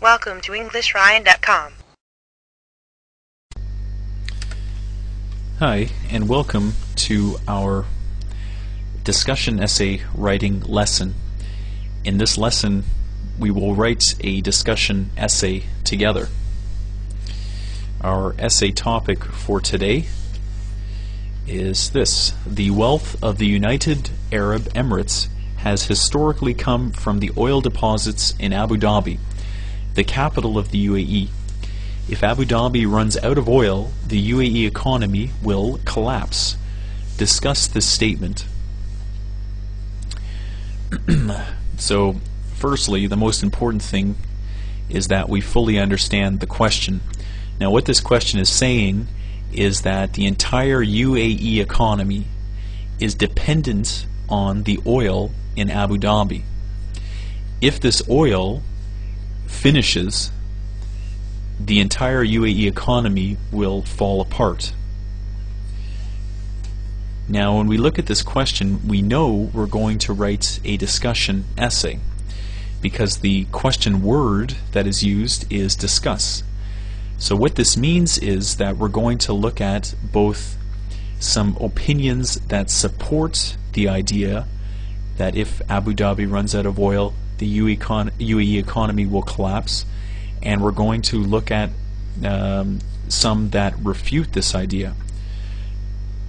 Welcome to EnglishRyan.com. Hi, and welcome to our discussion essay writing lesson. In this lesson, we will write a discussion essay together. Our essay topic for today is this: the wealth of the United Arab Emirates has historically come from the oil deposits in Abu Dhabi, the capital of the UAE. If Abu Dhabi runs out of oil, the UAE economy will collapse. Discuss this statement. So, firstly, the most important thing is that we fully understand the question. Now, what this question is saying is that the entire UAE economy is dependent on the oil in Abu Dhabi. If this oil finishes, the entire UAE economy will fall apart. Now, when we look at this question, we know we're going to write a discussion essay because the question word that is used is discuss. So what this means is that we're going to look at both some opinions that support the idea that if Abu Dhabi runs out of oil, the UAE economy will collapse, and we're going to look at some that refute this idea.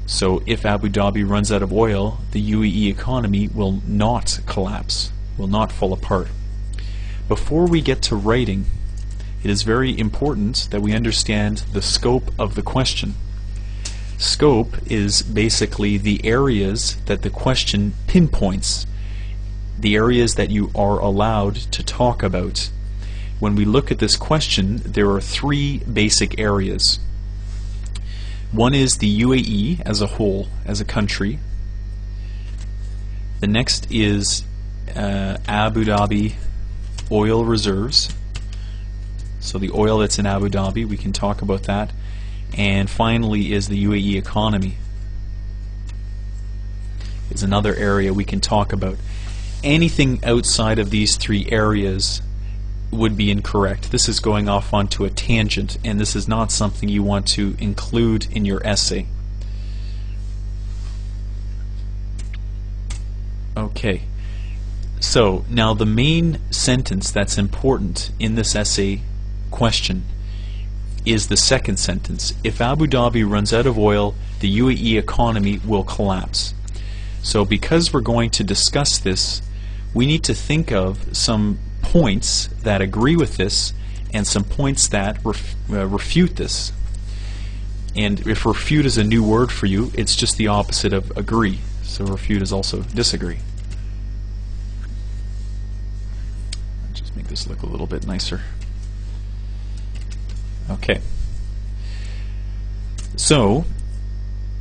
So if Abu Dhabi runs out of oil, the UAE economy will not collapse, will not fall apart. Before we get to writing, it is very important that we understand the scope of the question. Scope is basically the areas that the question pinpoints, the areas that you are allowed to talk about. When we look at this question, there are three basic areas. One is the UAE as a whole, as a country. The next is Abu Dhabi oil reserves. So the oil that's in Abu Dhabi, we can talk about that. And finally is the UAE economy. It's another area we can talk about. Anything outside of these three areas would be incorrect. This is going off onto a tangent, and this is not something you want to include in your essay. Okay, so now the main sentence that's important in this essay question is the second sentence. If Abu Dhabi runs out of oil, the UAE economy will collapse. So because we're going to discuss this, we need to think of some points that agree with this and some points that refute this. And if refute is a new word for you, it's just the opposite of agree. So refute is also disagree. Let's just make this look a little bit nicer. Okay. So,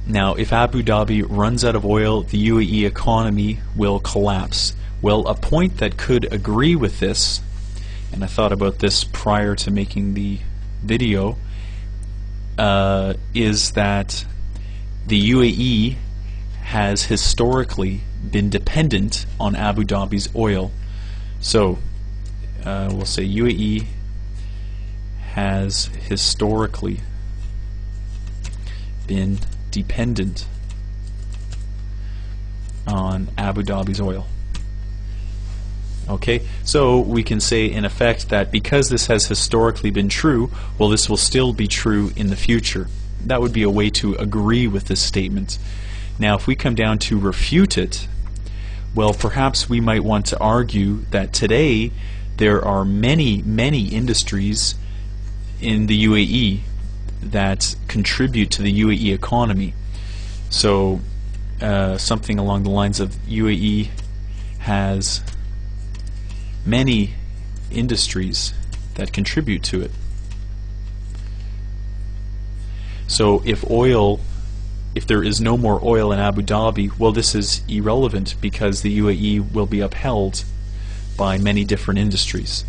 now if Abu Dhabi runs out of oil, the UAE economy will collapse. Well, a point that could agree with this, and I thought about this prior to making the video, is that the UAE has historically been dependent on Abu Dhabi's oil. So, we'll say UAE has historically been dependent on Abu Dhabi's oil. Okay, so we can say in effect that because this has historically been true, well, this will still be true in the future. That would be a way to agree with this statement. Now, if we come down to refute it, well, perhaps we might want to argue that today there are many, many industries in the UAE that contribute to the UAE economy. So something along the lines of UAE has many industries that contribute to it. So if there is no more oil in Abu Dhabi, well, this is irrelevant because the UAE will be upheld by many different industries.